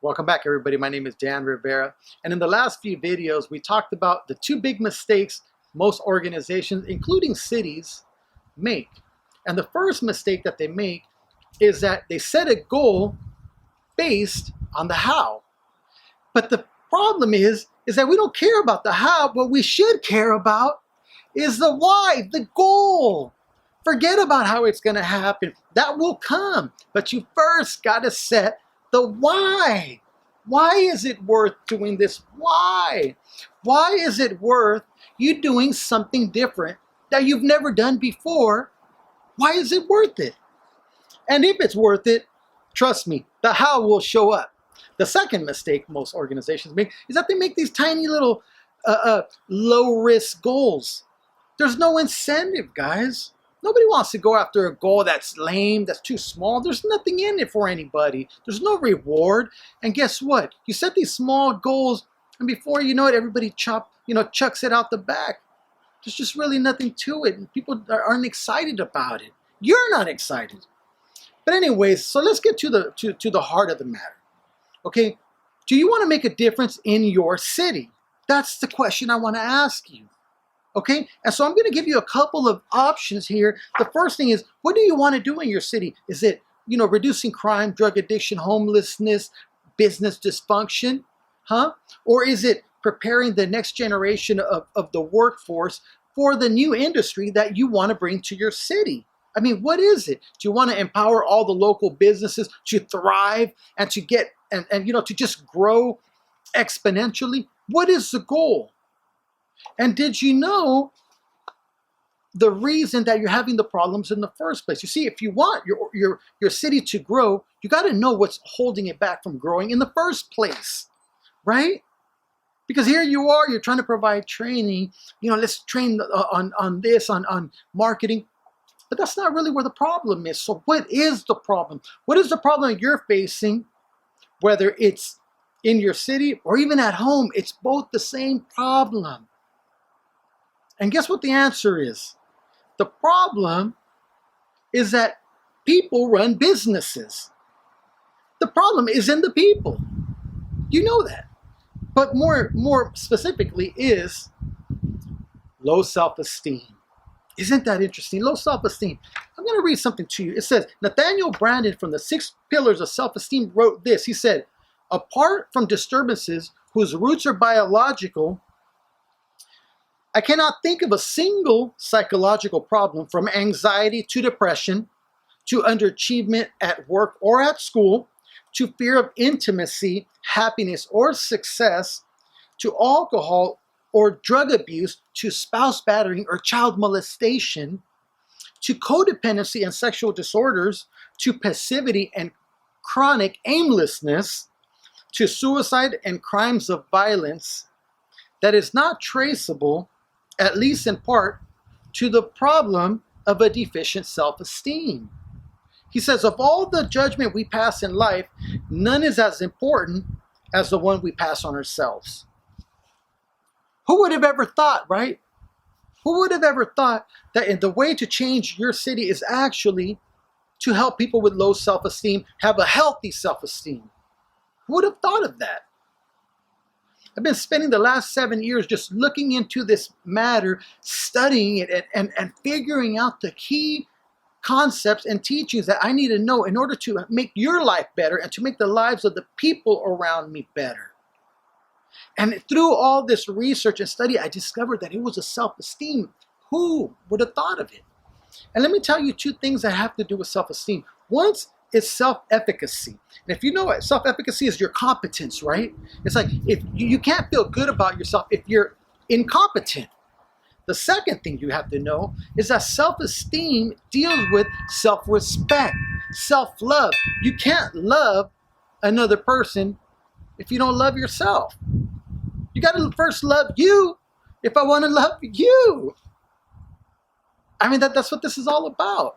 Welcome back, everybody. My name is Dan Rivera, and in the last few videos, we talked about the two big mistakes most organizations, including cities, make. And the first mistake that they make is that they set a goal based on the how. But the problem is that we don't care about the how. What we should care about is the why, the goal. Forget about how it's going to happen. That will come. But you first got to set the why. Why is it worth doing this? Why? Why is it worth you doing something different that you've never done before? Why is it worth it? And if it's worth it, trust me, the how will show up. The second mistake most organizations make is that they make these tiny little low-risk goals. There's no incentive, guys. Nobody wants to go after a goal that's lame, that's too small. There's nothing in it for anybody. There's no reward. And guess what? You set these small goals, and before you know it, everybody chucks it out the back. There's just really nothing to it, and people aren't excited about it. You're not excited. But anyways, so let's get to the heart of the matter. Okay? Do you want to make a difference in your city? That's the question I want to ask you. Okay, and so I'm going to give you a couple of options here. The first thing is, what do you want to do in your city? Is it, reducing crime, drug addiction, homelessness, business dysfunction? Or is it preparing the next generation of the workforce for the new industry that you want to bring to your city? I mean, what is it? Do you want to empower all the local businesses to thrive and to get, and to just grow exponentially? What is the goal? And did you know the reason that you're having the problems in the first place? You see, if you want your city to grow, you got to know what's holding it back from growing in the first place, right? Because here you are, you're trying to provide training. Let's train on this, on marketing. But that's not really where the problem is. So what is the problem? What is the problem you're facing, whether it's in your city or even at home? It's both the same problem. And guess what the answer is? The problem is that people run businesses. The problem is in the people. You know that. But more specifically is low self-esteem. Isn't that interesting? Low self-esteem. I'm going to read something to you. It says, Nathaniel Branden from the 6 Pillars of Self-Esteem wrote this. He said, apart from disturbances whose roots are biological, I cannot think of a single psychological problem, from anxiety to depression, to underachievement at work or at school, to fear of intimacy, happiness, or success, to alcohol or drug abuse, to spouse battering or child molestation, to codependency and sexual disorders, to passivity and chronic aimlessness, to suicide and crimes of violence, that is not traceable, at least in part, to the problem of a deficient self-esteem. He says, of all the judgment we pass in life, none is as important as the one we pass on ourselves. Who would have ever thought, right? Who would have ever thought that the way to change your city is actually to help people with low self-esteem have a healthy self-esteem? Who would have thought of that? I've been spending the last 7 years just looking into this matter, studying it, and figuring out the key concepts and teachings that I need to know in order to make your life better and to make the lives of the people around me better. And through all this research and study, I discovered that it was a self-esteem. Who would have thought of it? And let me tell you 2 things that have to do with self-esteem. One is self-efficacy. And if you know what self-efficacy is, your competence, right? It's like if you can't feel good about yourself if you're incompetent. The second thing you have to know is that self-esteem deals with self-respect, self-love. You can't love another person if you don't love yourself. You got to first love you if I want to love you. I mean, that's what this is all about.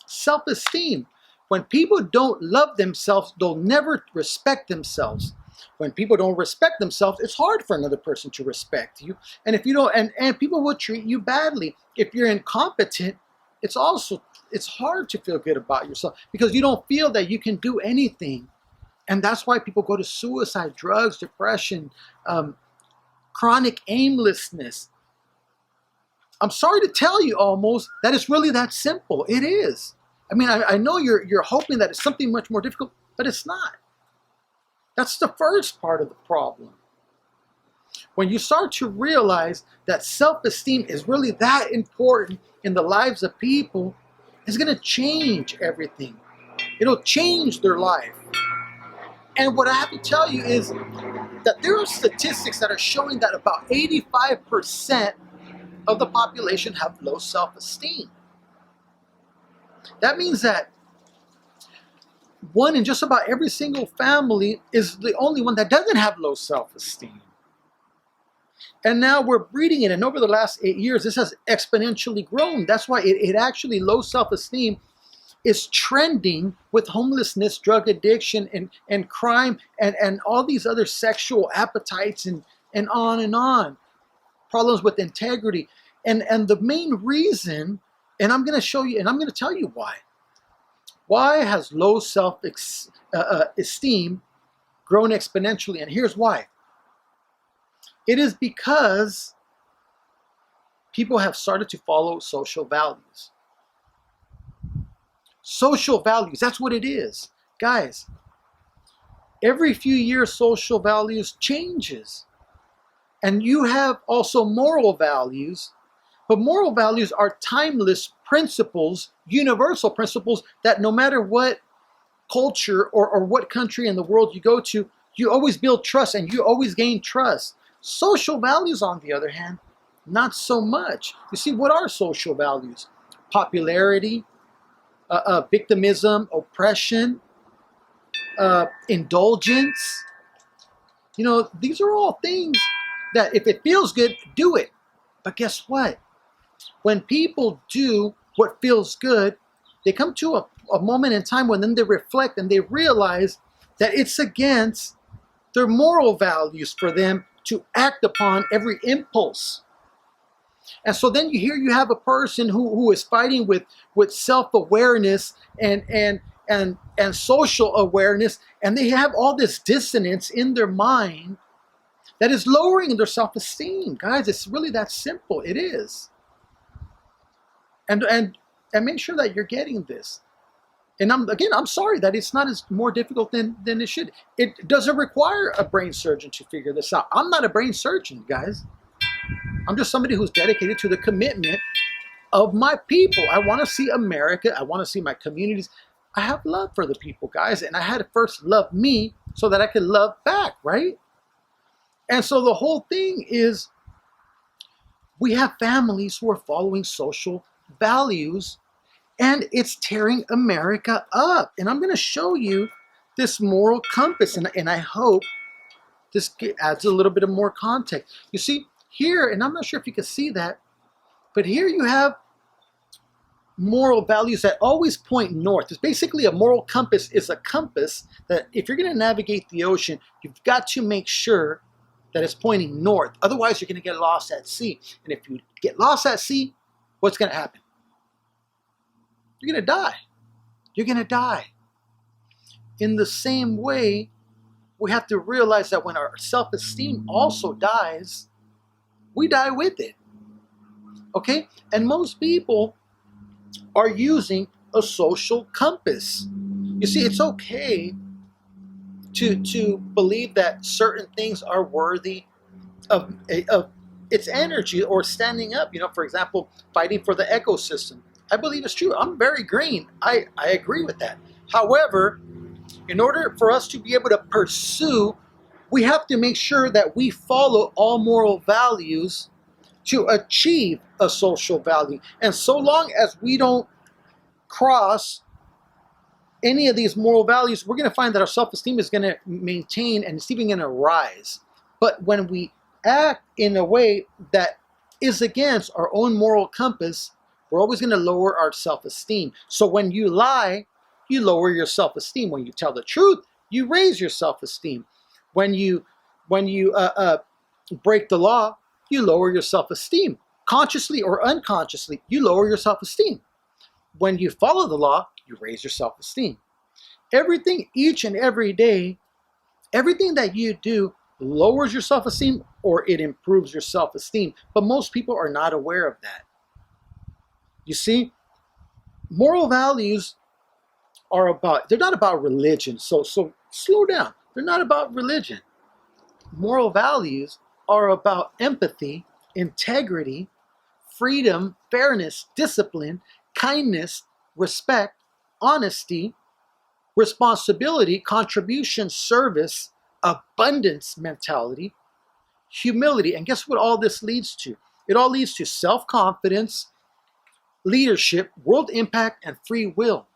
Self-esteem. When people don't love themselves, they'll never respect themselves. When people don't respect themselves, it's hard for another person to respect you. And if you don't, and people will treat you badly. If you're incompetent, it's hard to feel good about yourself because you don't feel that you can do anything And that's why people go to suicide, drugs, depression, chronic aimlessness. I'm sorry to tell you almost that it's really that simple. It is. I mean, I know you're hoping that it's something much more difficult, but it's not. That's the first part of the problem. When you start to realize that self-esteem is really that important in the lives of people, it's going to change everything. It'll change their life. And what I have to tell you is that there are statistics that are showing that about 85% of the population have low self-esteem. That means that one in just about every single family is the only one that doesn't have low self-esteem. And now we're breeding it, and over the last 8 years, this has exponentially grown. That's why it actually, low self-esteem is trending with homelessness, drug addiction, and crime, and all these other sexual appetites, and on and on. Problems with integrity. And the main reason, and I'm going to show you, and I'm going to tell you why. Why has low self-esteem grown exponentially? And here's why. It is because people have started to follow social values. Social values, that's what it is. Guys, every few years social values changes. And you have also moral values, but moral values are timeless principles, universal principles that no matter what culture or what country in the world you go to, you always build trust and you always gain trust. Social values, on the other hand, not so much. You see, what are social values? Popularity, victimism, oppression, indulgence. You know, these are all things that if it feels good, do it. But guess what? When people do what feels good, they come to a moment in time when then they reflect and they realize that it's against their moral values for them to act upon every impulse. And so then you have a person who is fighting with self-awareness and social awareness, and they have all this dissonance in their mind that is lowering their self-esteem. Guys, it's really that simple. It is. And make sure that you're getting this. And I'm sorry that it's not as more difficult than it should. It doesn't require a brain surgeon to figure this out. I'm not a brain surgeon, guys. I'm just somebody who's dedicated to the commitment of my people. I want to see America. I want to see my communities. I have love for the people, guys. And I had to first love me so that I could love back, right? And so the whole thing is we have families who are following social values, and it's tearing America up. And I'm going to show you this moral compass, and I hope this adds a little bit of more context. You see, here, and I'm not sure if you can see that, but here you have moral values that always point north. It's basically a moral compass is a compass that if you're going to navigate the ocean, you've got to make sure that it's pointing north. Otherwise, you're going to get lost at sea. And if you get lost at sea, what's going to happen? You're going to die. You're going to die. In the same way, we have to realize that when our self-esteem also dies, we die with it. Okay? And most people are using a social compass. You see, it's okay to believe that certain things are worthy of its energy or standing up. You know, for example, fighting for the ecosystem. I believe it's true. I'm very green. I agree with that. However, in order for us to be able to pursue, we have to make sure that we follow all moral values to achieve a social value. And so long as we don't cross any of these moral values, we're going to find that our self-esteem is going to maintain and it's even going to rise. But when we act in a way that is against our own moral compass, we're always going to lower our self-esteem. So when you lie, you lower your self-esteem. When you tell the truth, you raise your self-esteem. When you break the law, you lower your self-esteem. Consciously or unconsciously, you lower your self-esteem. When you follow the law, you raise your self-esteem. Everything, each and every day, Everything that you do lowers your self-esteem or it improves your self-esteem. But most people are not aware of that. You see, moral values they're not about religion. So slow down. They're not about religion. Moral values are about empathy, integrity, freedom, fairness, discipline, kindness, respect, honesty, responsibility, contribution, service, abundance mentality, humility. And guess what all this leads to? It all leads to self-confidence, leadership, world impact, and free will.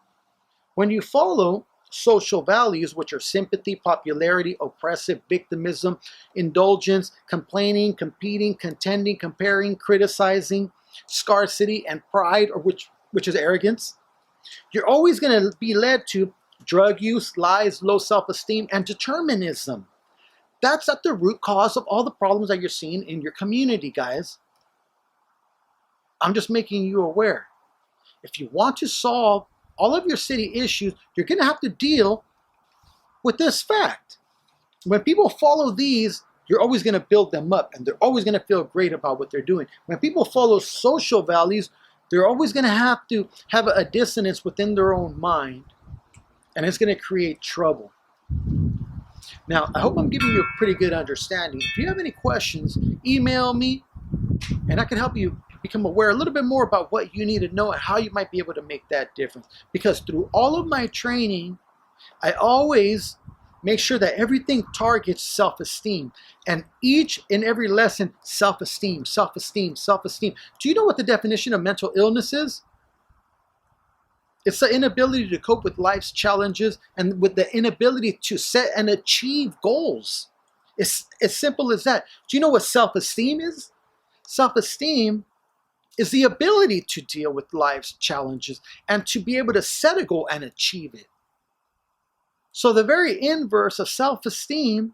When you follow social values, which are sympathy, popularity, oppressive, victimism, indulgence, complaining, competing, contending, comparing, criticizing, scarcity, and pride, or which is arrogance, you're always going to be led to drug use, lies, low self-esteem, and determinism. That's at the root cause of all the problems that you're seeing in your community, guys. I'm just making you aware. If you want to solve all of your city issues, you're going to have to deal with this fact. When people follow these, you're always going to build them up, and they're always going to feel great about what they're doing. When people follow social values, they're always going to have a dissonance within their own mind, and it's going to create trouble. Now, I hope I'm giving you a pretty good understanding. If you have any questions, email me, and I can help you become aware a little bit more about what you need to know and how you might be able to make that difference. Because through all of my training, I always make sure that everything targets self-esteem. And each and every lesson, self-esteem, self-esteem, self-esteem. Do you know what the definition of mental illness is? It's the inability to cope with life's challenges and with the inability to set and achieve goals. It's as simple as that. Do you know what self-esteem is? Self-esteem is the ability to deal with life's challenges and to be able to set a goal and achieve it. So the very inverse of self-esteem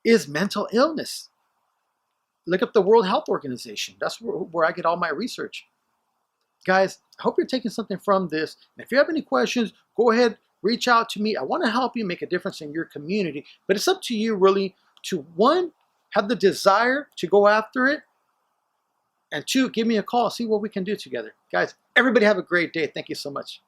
is mental illness. Look up the World Health Organization. That's where I get all my research. Guys, I hope you're taking something from this. And if you have any questions, go ahead, reach out to me. I want to help you make a difference in your community. But it's up to you really to, one, have the desire to go after it, and two, give me a call, see what we can do together. Guys, everybody have a great day. Thank you so much.